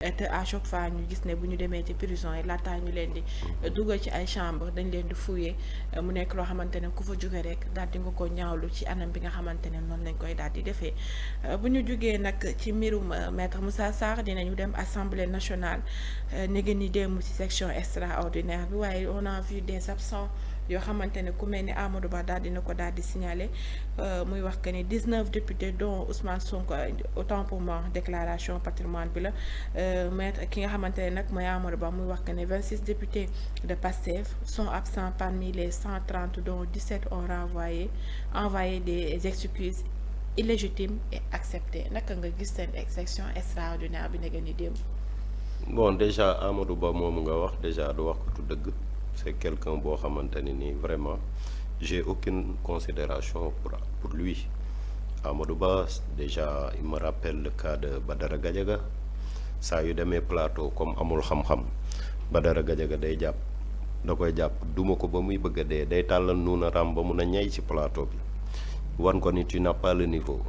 te à chaque fois ñu gis ne bu ñu demee ci prison yi laataa ñu leen di dugal ci ay chambre dañ leen di fouiller mu nekk loo xamante ne ku fa jóge rek daal di nga ko ñaawlu ci anam bi nga xamante ne noonu lañ koy daal di defee bu ñu jógee nag ci mbirum maître Moussa Sarr dinañu dem assemblée nationale ni ngeen ni démb ci section extraordinaire bi waaye on a vu des absents yoo xamante ne ku mel ni Amadou Ba daal dina ko daal di signaler muy wax que ni 19 députés dont Ousmane Sonko autant pour moi déclaration patrimoine bi la maître ki nga xamante ne nag mooy Amadou Ba muy wax que ne 26 députés de PASTEF sont absents parmi les 130 dont 17 ont envoyé des excuses illégitimes et acceptées naka nga gis seen section extraordinaire bi nga ni démb. Bon déjà Amadou Ba moomu nga wax déjà du wax ko tu dëgg. C'est quelqu'un boo xamante ne nii vraiment j'ai aucune considération pour lui. Amadou Ba déjà il me rappelle le cas de Badara Gadiaga saa yu demee plateau comme amul xam-xam Badara Gadiaga da koy jàpp duma ko ba muy bëgg a dee day tàllal nuuna ram ba mun a ñey ci plateau bi wan ko ni tu n'as pas le niveau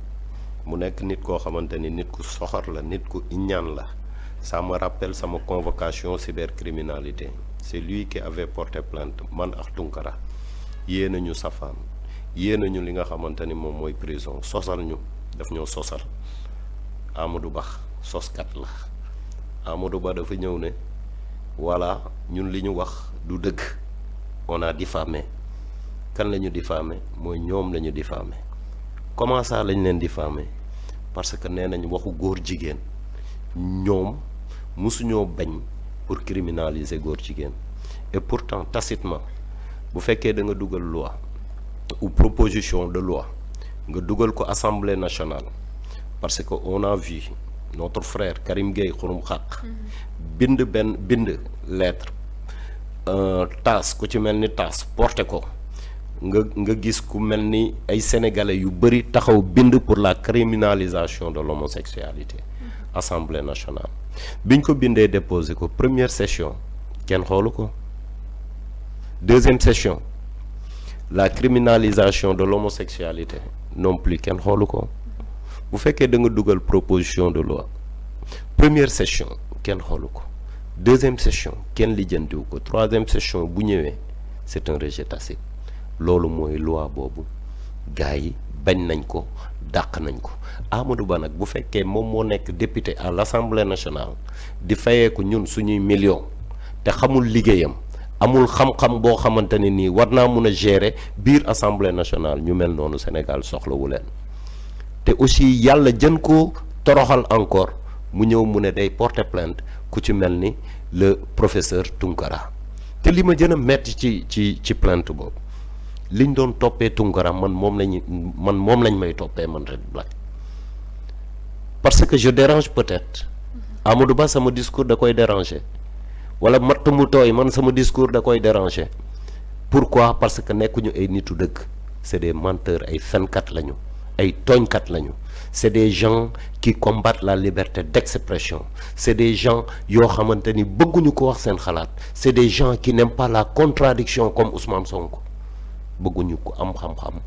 mu nekk nit koo xamante ni nit ku soxor la nit ku iñaan la. Ça me rappelle sama convocation cybercriminalité c'est lui qui avait porté plainte man ak Tunkara yée nañu safaan yée nañu li nga xamante ni moom mooy prison sosal ñu daf ñoo sosal Amadou Ba soskat la Amadou Ba dafa ñëw ne voilà ñun li ñu wax du dëgg on a diffamé kan la ñu diffamé mooy ñoom la ñu diffamé comment ça lañ leen diffamé parce que nee nañ waxu góor jigéen ñoom musuñoo bañ pour criminaliser góor jigéen et pourtant tacitement bu fekkee da nga dugal loi ou proposition de loi nga dugal ko assemblée nationale parce que on a vu notre frère Karim Gueye xurum xaq bind lettre taas ku ci mel ni taas porté ko nga gis ku mel ni ay sénégalais yu bëri taxaw bind pour la criminalisation de l'homosexualité Assemblée nationale biñ ko bindee déposé ko première session kenn xoolu ko deuxième session la criminalisation de l'homosexualité non plus kenn xoolu ko bu fekkee da nga dugal proposition de loi première session kenn xoolu ko deuxième session kenn lijjantiwu ko troisième session bu ñëwee c'est un rejet tacite loolu mooy loi boobu gars yi bañ nañ ko dàq nañ ko Amadou Ba nag bu fekkee moom moo nekk député à l'Assemblée nationale di fayee ko ñun suñuy millions te xamul liggéeyam amul xam-xam boo xamante ne nii war naa mun a gérer biir Assemblée nationale ñu mel noonu Sénégal soxlawu leen te aussi yàlla jën ko toroxal encore mu ñëw mu ne day porter plainte ku ci mel ni le professeur Tunkara te li ma gën a metti ci plainte boobu liñ doon toppee Tunkara man moom lañ may toppee man Red Black parce que je dérange peut-être Amadou Ba sama discours da koy déranger wala matt mu tooy man sama discours da koy déranger pourquoi parce que nekkuñu ay nitu dëgg c'est des menteurs ay fenkat lañu ay tooñkat lañu c'est des gens qui combattent la liberté d'expression c'est des gens yoo xamante ni bëgguñu ko wax seen xalaat c'est des gens qui n'aiment pas la contradiction comme Ousmane Sonko bëgguñu ko am xam-xam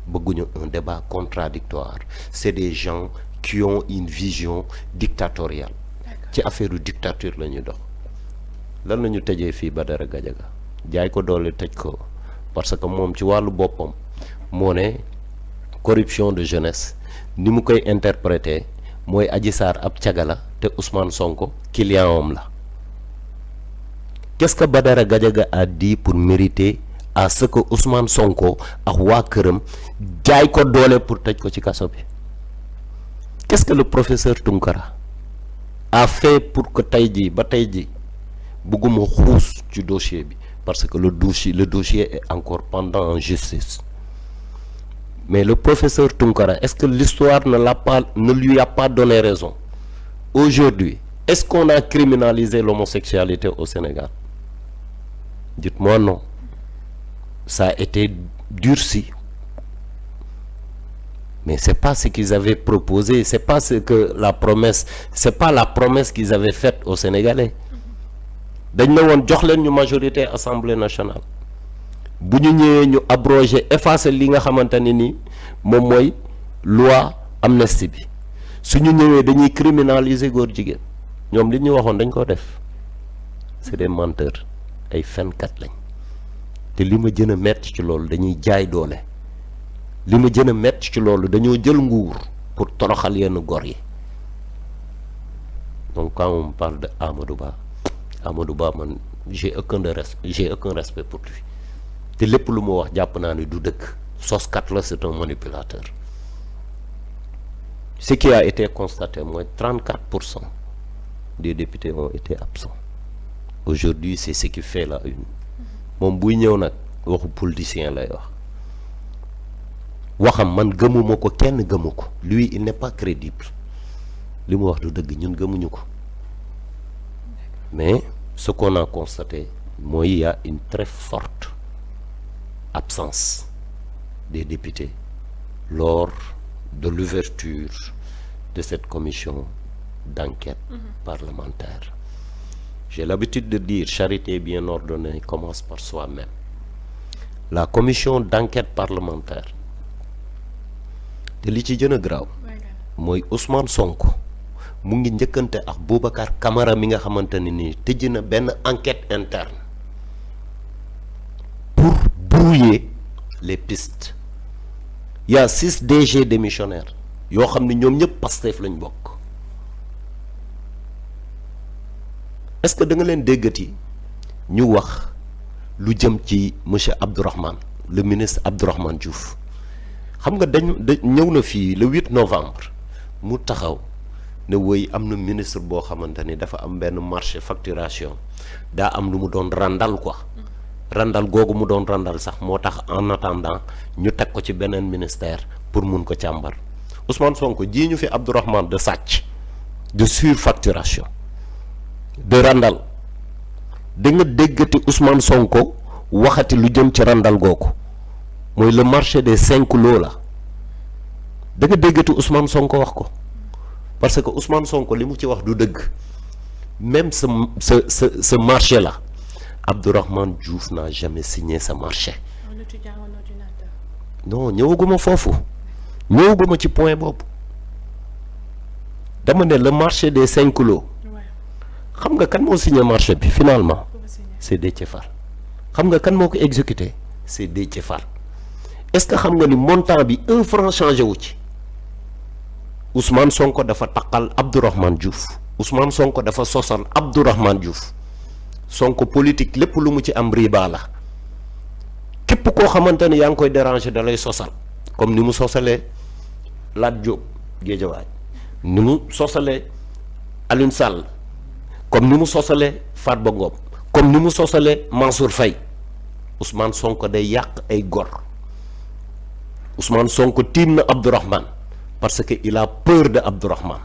bëgguñu un débat contradictoire c'est des gens qui ont une vision dictatoriale ci affaire dictature la ñuy dox lan la ñu tëjee fii Badara Gadiaga jaay ko doole tëj ko parce que moom ci wàllu boppam moo ne corruption de jeunesse ni mu koy interpréter mooy Adji Sarr ab cagala te Ousmane Sonko client am la qu'est-ce que Badara Gadiaga a dit pour mériter à ce que Ousmane Sonko ak waa këram jaay ko doole pour tëj ko ci kaso bi qu'est-ce que le professeur Tunkara a fait pour que tey jii ba tey jii bëgguma xuus ci dossier bi parce que le dossier est encore pendant en justice mais le professeur Tunkara est-ce que l'histoire ne lui a pas donné raison aujourd'hui est-ce qu'on a criminalisé l'homosexualité au Sénégal? Dites-moi non. Ça a été durci mais c'est pas ce qu'ils avaient proposé, c'est pas la promesse qu'ils avaient faite aux Sénégalais. dañ ne woon jox leen ñu majorité Assemblée nationale bu ñu ñëwee ñu abroger effacer li nga xamante ne ni moom mooy loi amnistie bi su ñu ñëwee dañuy criminaliser góor jigéen ñoom li ñu waxoon dañ ko def c'est des menteurs ay fenkat lañ te li ma gën a metti ci loolu dañuy jaay doole li ma gën a metti ci loolu dañoo jël nguur pour toroxal yenn gor yi donc quand on parle de Amadou Ba man j'ai aucun respect pour lui te lépp lu ma wax jàpp naa ni du dëgg soskat la, c'est un manipulateur. Ce qui a été constaté, moi, 34% des députés ont été absents. Aujourd'hui, c'est ce qui fait la une. Mon buy ñëw nag waxu politicien lay wax waxam man gëmuma ko kenn gëmu ko lui il n'est pas crédible li mu wax du dëgg ñun gëmuñu ko mais ce qu'on a constaté mooy il y a une très forte absence des députés lors de l'ouverture de cette commission d'enquête parlementaire. J'ai l'habitude de dire charité bien ordonnée commence par soi-même. La commission d'enquête parlementaire te li ci gën a graaw mooy Ousmane Sonko mu ngi njëkkante ak Boubacar Camara mi nga xamante ne nii tëj na benn enquête interne pour brouiller les pistes. Il y a 6 DG démissionnaires yoo xam ne ñoom ñëpp Pastef lañ bokk. Est-ce que da nga leen déggati ñu wax lu jëm ci monsieur Abdourahmane le ministre Abdourahmane Diouf xam nga ñëw na fii le 8 novembre mu taxaw ne woy am na ministre boo xamante ni dafa am benn marché facturation daa am lu mu doon randal quoi randal googu mu doon randal sax moo tax en attendant ñu teg ko ci beneen ministère pour mun ko càmbar Ousmane Sonko ji ñu fi Abdourahmane de sàcc de surfacturation de randal da nga déggati Ousmane Sonko waxati lu jëm ci randal googu mooy le marché des 5 lots la da nga déggati Ousmane Sonko wax ko parce que Ousmane Sonko li mu ci wax du dëgg même ce marché là Abdourahmane Diouf n'a jamais signé ce marché. Non ñëwaguma foofu ñëwaguma ci point boobu dama ne le marché des 5 lots. xam nga kan moo signé marché bi finalement c'est Déthié Fall xam nga kan moo ko exécuté c'est Déthié Fall est-ce que xam nga ni montant bi 1 franc changé wu ci Ousmane Sonko dafa taqal Abdourahmane Diouf Ousmane Sonko dafa sosal Abdourahmane Diouf Sonko politique lépp lu mu ci am riba la képp koo xamante ne yaa ngi koy déranger da lay sosal comme ni mu sosalee Lat Diop Guédiawaye ni mu sosalee Alioune Sall comme ni mu sosalee Farba Ngom comme ni mu sosalee Mansour Faye Ousmane Sonko day yàq ay gor Ousmane Sonko tiim na Abdourahmane parce que il a peur de Abdourahmane.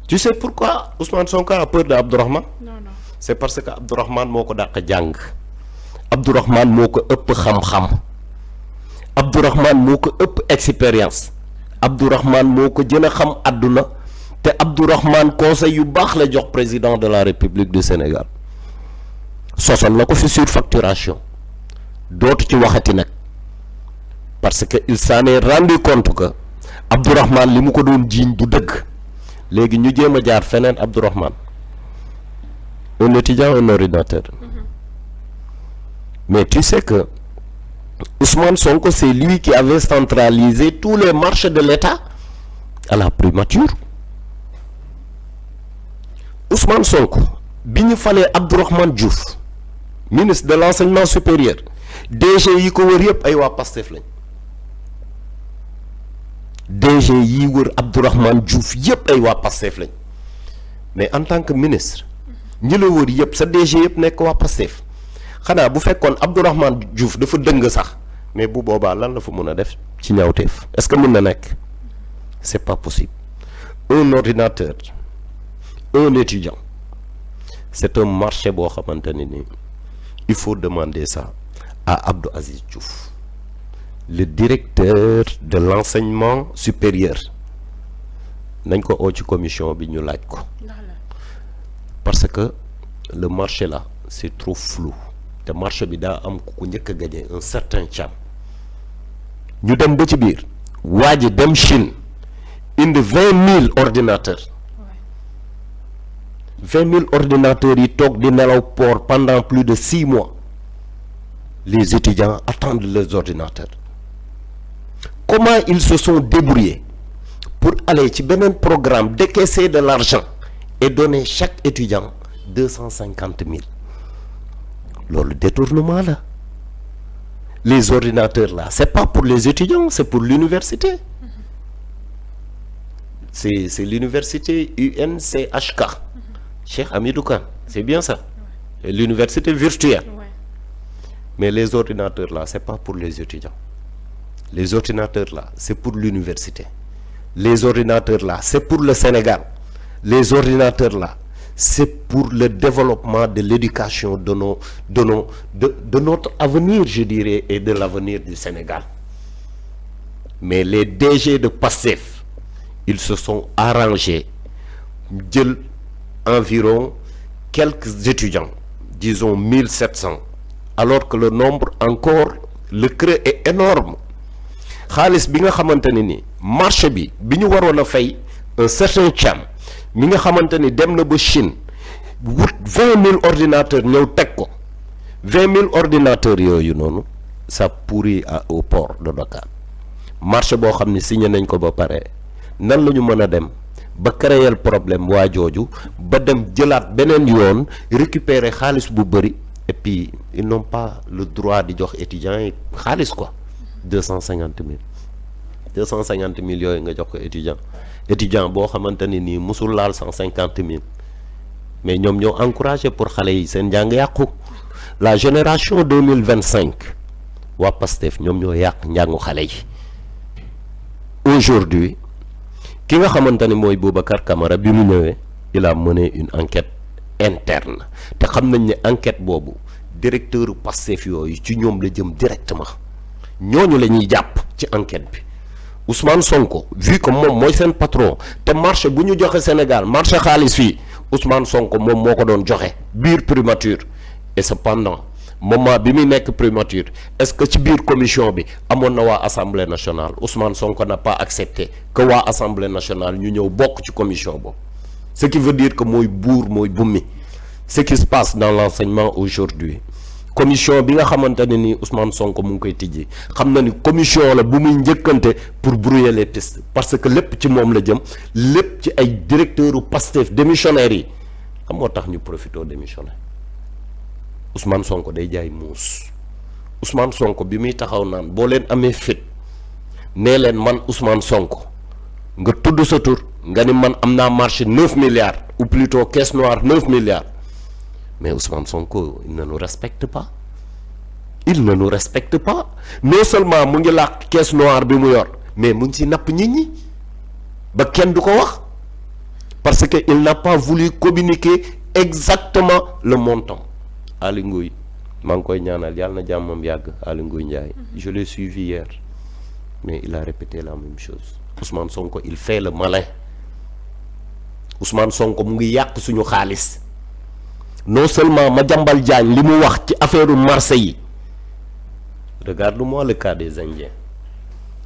Tu sais pourquoi Ousmane Sonko a peur de Abdourahmane? Non. C'est parce que Abdourahmane moo ko dàq jàng Abdourahmane moo ko ëpp xam-xam Abdourahmane moo ko ëpp expérience Abdourahmane moo ko gën a xam àdduna te Abdourahmane conseil yu baax la jox président de la République du Sénégal sosal na ko fi surfacturation dootu ci waxati nag parce que il s'en est rendu compte que Abdourahmane li mu ko doon jiiñ du dëgg léegi ñu jéem a jaar feneen Abdourahmane un étudiant un ordinateur mais tu sais que Ousmane Sonko c'est lui qui avait centralisé tous les marchés de l'État à la primature. Ousmane Sonko bi ñu falee Abdourahmane Diouf ministre de l'enseignement supérieur DG yi ko wër yëpp ay waa Pastef lañ DG yi wër Abdourahmane Diouf yëpp ay waa Pastef lañ mais en tant que ministre ñi la wër yëpp sa DG yëpp nekk waa Pastef xanaa bu fekkoon Abdourahmane Diouf dafa dëng sax mais bu boobaa lan la fa mën a def ci ñaawteef est-ce que mën na nekk c'est pas possible. Un ordinateur un étudiant c'est un marché boo xamante ne ni il faut demander ça à Abdou Aziz Diouf le directeur de l'enseignement supérieur nañ ko oo ci commission bi ñu laaj ko parce que le marché là c'est trop flou te marché bi daa am ku ko njëkk a gagné un certain Thiam ñu dem ba ci biir waa ji dem Chine indi 20 000 ordinateurs 20 000 ordinateurs yi toog di nelaw port pendant plus de 6 mois les étudiants attendent leurs ordinateurs. Comment ils se sont débrouillés pour aller ci beneen programme, décaisser de l'argent et donner chaque étudiant 250 000. Le détournement là. Les ordinateurs là, c'est pas pour les étudiants, c'est pour l'université. C'est l'université UNCHK. Cheikh Hamidou Kane, c'est bien ça. L'université virtuelle. Mais les ordinateurs là, c'est pas pour les étudiants. Les ordinateurs là, c'est pour l'université. Les ordinateurs là, c'est pour le Sénégal. Les ordinateurs là, c'est pour le développement de l'éducation de notre avenir, je dirais, et de l'avenir du Sénégal. Mais les DG de Pastef, ils se sont arrangés environ quelques étudiants, disons 1700, alors que le nombre encore, le creux est énorme. Khalis bi nga xamanteni ni marché bi biñu warona fay un certain cham mi nga xamanteni dem na ba Chine 20 000 ordinateurs ñew tek ko 20 000 ordinateurs yoyu nonu ça pourrit au port de Dakar marché bo xamni signé nañ ko ba paré nan lañu mëna dem ba créer problème wa joju ba dem jëlat benen yoon récupérer khalis bu bari et puis ils n'ont pas le droit di jox étudiants khalis quoi 250 000 250 000 yooyu nga jox ko étudiant boo xamante ni nii musul laal 150 000 mais ñoom ñoo encouragé pour xale yi seen njàng yàqu la génération 2025 waa Pastef ñoom ñoo yàq njàngu xale yi aujourd'hui ki nga xamante ni mooy Boubacar Camara bi mu ñëwee il a mené une enquête interne te xam nañ ne enquête boobu directeur Pastef yooyu ci ñoom la jëm directement ñooñu la ñuy jàpp ci enquête bi Ousmane Sonko vu que moom mooy seen patron te marché bu ñu joxe Sénégal marché xaalis fii Ousmane Sonko moom moo ko doon joxe biir primature et cependant moment bi muy nekk primature est-ce que ci biir commission bi amoon na waa assemblée nationale Ousmane Sonko n'a pas accepté que waa assemblée nationale ñu ñëw bokk ci commission boobu ce qui veut dire que mooy buur mooy bummi ce qui se passe dans l'enseignement aujourd'hui commission bi nga xamantene ni Ousmane Sonko mu ngi koy tijji xam na ni commission la bu muy njëkkante pour brouiller les pistes parce que lépp ci moom la jëm lépp ci ay directeurs u Pastef démissionnaires yi xam moo tax ñu profité démissionnaire Ousmane Sonko day jaay muus Ousmane Sonko bi muy taxaw naan boo leen amee fit nee leen man Ousmane Sonko nga tudd sa tur nga ni man am naa marché 9 milliards ou plutôt caisse noire 9 milliards mais Ousmane Sonko il ne nous respecte pas il ne nous respecte pas non seulement mu ngi làq caisse noire bi mu yor mais mu ngi ci napp nit ñi ba kenn du ko wax parce que il n'a pas voulu communiquer exactement le montant. Aly Ngouille maa ngi koy ñaanal yàlla na jàmmam yàgg Aly Ngouille Ndiaye je l'ai suivi hier mais il a répété la même chose Ousmane Sonko il fait le malin Ousmane Sonko mu ngi yàq suñu xaalis non seulement Madiambal Diagne li mu wax ci affaire marché yi regarde-moi le cas des Indiens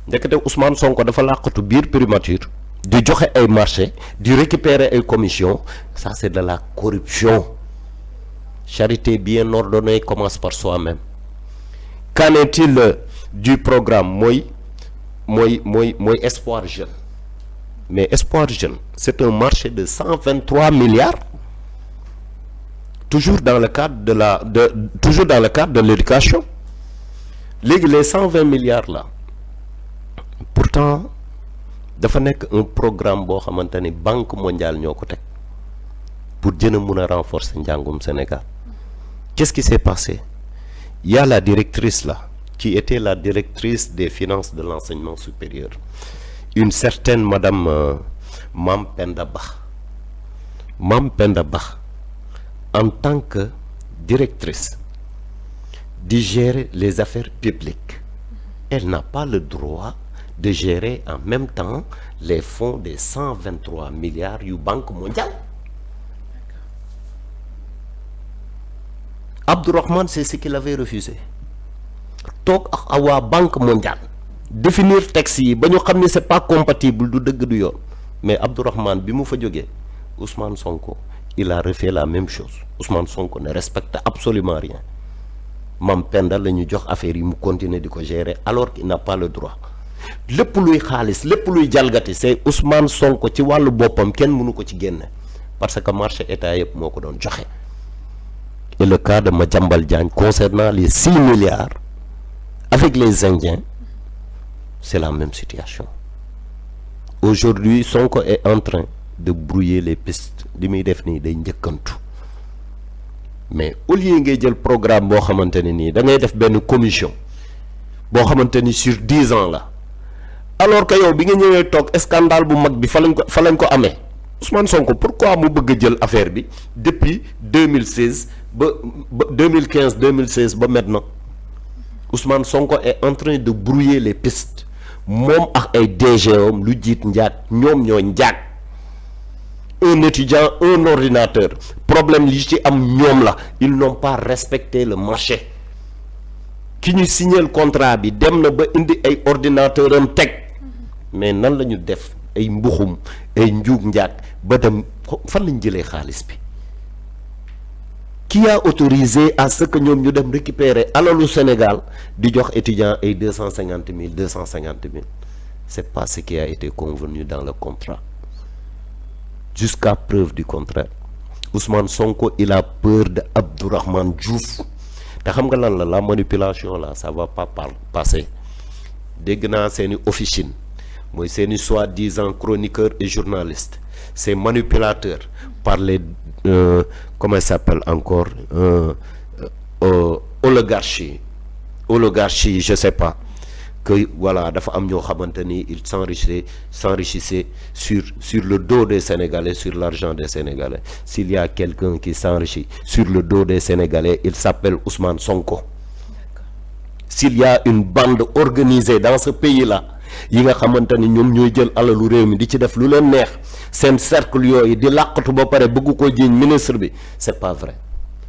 ndekete Ousmane Sonko dafa làqatu biir primature di joxe ay marché di récupérer ay commission ça c'est de la corruption. Charité bien ordonnée commence par soi-même. Qu'en est-il du programme moi Espoir Jeune? Mais Espoir Jeune, c'est un marché de 123 milliards. Toujours dans le cadre de l'éducation. Les 120 milliards là. Pourtant, dafa nek un programme bo xamanteni Banque mondiale ñoko tek pour jëna mëna renforcer njangum Sénégal. Qu'est-ce qui s'est passé? Il y a la directrice là, qui était la directrice des finances de l'enseignement supérieur. Une certaine madame Mam Penda Bah. Mam Penda Bah, en tant que directrice, de gérer les affaires publiques. Elle n'a pas le droit de gérer en même temps les fonds des 123 milliards du Banque mondiale. Abdourahmane, c'est ce qu'il avait refusé. Tok ak wa Banque mondiale définir texte yi ba ñu xam ne c'est pas compatible du dëgg du yoon mais Abdourahmane bi mu fa jógee Ousmane Sonko il a refait la même chose. Ousmane Sonko ne respecte absolument rien. Mam Penda la ñu jox affaire yi mu continuer di ko gérer alors qu'il n'a pas le droit. lépp luy xaalis lépp luy jalgati c'est Ousmane Sonko ci wàllu boppam kenn mënu ko ci génne parce que marché état yëpp moo ko doon joxe. Et le cas de Madiambal Diagne concernant les 6 milliards avec les Indiens, c'est la même situation. Aujourd'hui, Sonko est en train de brouiller les pistes. Li muy def nii day njëkkantu. Mais au lieu ngay jël programme boo xamante ne nii da ngay def benn commission boo xamante ni sur 10 ans la alors que yow bi nga ñëwee toog scandale bu mag bi fa lañ ko amee Ousmane Sonko pourquoi mu bëgg a jël affaire bi depuis 2016 ba 2015 2016 ba maintenant Ousmane Sonko est en train de brouiller les pistes moom ak ay DGom lu jiit njaat ñoom ñoo njaat un étudiant un ordinateur problème li ci am ñoom la ils n'ont pas respecté le marché ki ñu signé le contrat bi dem na ba indi ay ordinateur am teg mais nan la ñu def ay mbuxum ay njuug njaat ba dem fan lañ jëlee xaalis bi qui a autorisé à ce que ñoom ñu dem récupérer alalu Sénégal di jox étudiant ay 250 000 250 000 c'est pas ce qui a été convenu dans le contrat jusqu'à preuve du contraire Ousmane Sonko il a peur de Abdourahmane Diouf te xam nga lan la manipulation là ça va pas passer dégg naa seeni officine mooy seeni soi-disant chroniqueurs et journalistes ces manipulateurs par les comment ça s'appelle encore oligarchie je sais pas que voilà dafa am ñoo xamante ni ils s'enrichissaient sur le dos des Sénégalais sur l'argent des Sénégalais s'il y a quelqu'un qui s'enrichit sur le dos des Sénégalais il s'appelle Ousmane Sonko. S'il y a une bande organisée dans ce pays-là yi nga xamante ni ñoom ñooy jël alalu réew mi di ci def lu leen neex seen cercle yooyu di làqatu ba pare bëgg ko jiiñ ministre bi c'est pas vrai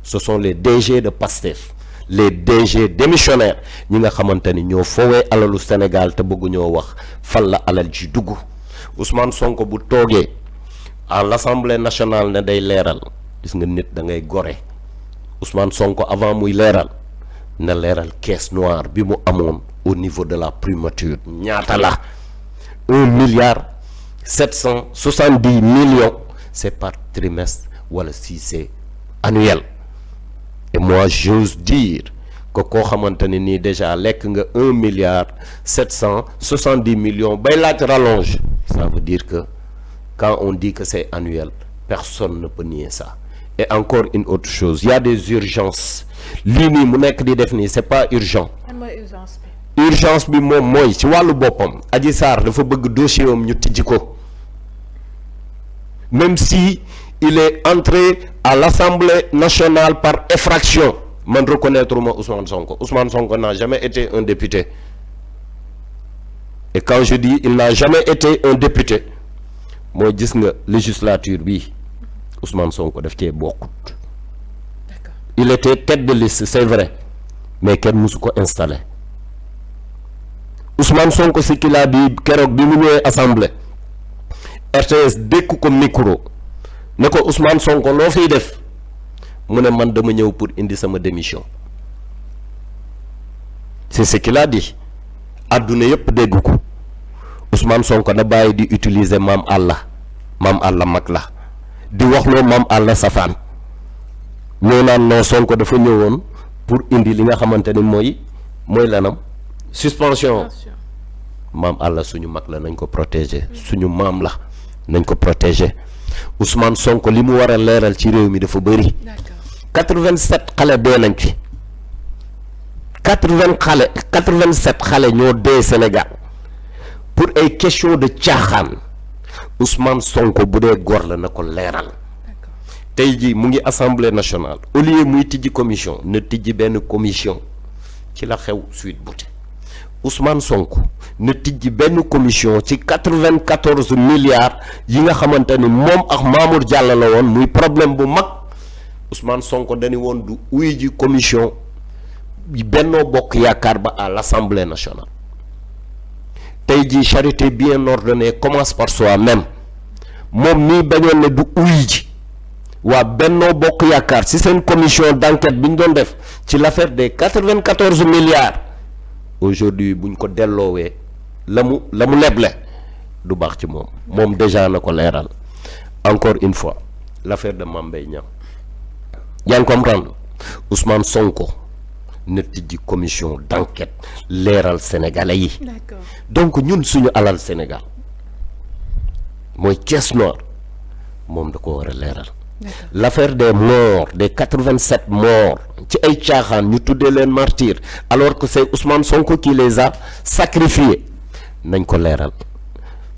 ce sont les DG de Pastef les DG démissionnaires ñi nga xamante ni ñoo foowee alalu Sénégal te bëggu ñoo wax fan la alal ji dugg Ousmane Sonko bu toogee à l'Assemblée nationale ne day leeral gis nga nit da ngay gore Ousmane Sonko avant muy leeral na leeral caisse noire bi mu amoon au niveau de la primature ñaata la 1,770 millions c'est par trimestre wala si c'est annuel et moi j'ose dire que koo xamante ne nii déjà lekk nga 1,770 millions bay laaj rallonge ça veut dire que quand on dit que c'est annuel personne ne peut nier ça et encore une autre chose il y a des urgences lii nii mu nekk di def nii c'est pas urgent. urgence bi moom mooy ci wàllu boppam Adji Sarr dafa bëgg dossier am ñu tijji ko même si il est entré à l'Assemblée nationale par effraction man reconnaître ma Ousmane Sonko n'a jamais été un député et quand je dis il n'a jamais été un député mooy gis nga législature bi Ousmane Sonko daf cee bokkut il était tête de liste c'est vrai mais kenn musu ko installé Ousmane Sonko ce qu'il a dit keroog bi mu ñëwee assemblée RTS dékk ko micro ne ko Ousmane Sonko loo fiy def mu ne man dama ñëw pour indi sama démission c'est ce qu'il a dit adduna yëpp dégg ko Ousmane Sonko na bàyyi di utiliser maam Allah mag la di waxloo maam Allah safaan ñoo naan noo Sonko dafa ñëwoon pour indi li nga xamante ni mooy lanam suspension maam Allah suñu mag la nañ ko protéger suñu maam la nañ ko protéger Ousmane Sonko li mu war a leeral ci réew mi dafa bëri 87 xale dee nañ fi 87 xale ñoo dee Sénégal pour ay question de caaxaan Ousmane Sonko bu dee góor la na ko leeral tey jii mu ngi assemblée nationale au lieu muy tijji commission na tijji benn commission ci la xew Sweet Beauté Ousmane Sonko na tijji benn commission ci 94 milliards yi nga xamante ni moom ak Mamour Diallo la woon muy problème bu mag Ousmane Sonko dañu woon du uy ji commission Benno Bokk Yaakaar ba à l'Assemblée nationale tey jii charité bien ordonnée commence par soi-même moom mii bañoon ne du uy ji waa Benno Bokk Yaakaar ci seen commission d'enquête bi ñu doon def ci l'affaire des 94 milliards aujourd'hui buñ ko delloowee la mu leble du baax ci moom déjà na ko leeral encore une fois l'affaire de Mame Mbaye Niang yaa ngi comprendre Ousmane Sonko na tijji commission d'enquête leeral sénégalais yi. D'accord. Donc ñun suñu alal Sénégal mooy Thiès Nord moom da ko war a leeral. L'affaire des morts des 87 morts ci ay caaxaan ñu tuddee leen martyrs alors que c'est Ousmane Sonko qui les a sacrifiés nañ ko leeral.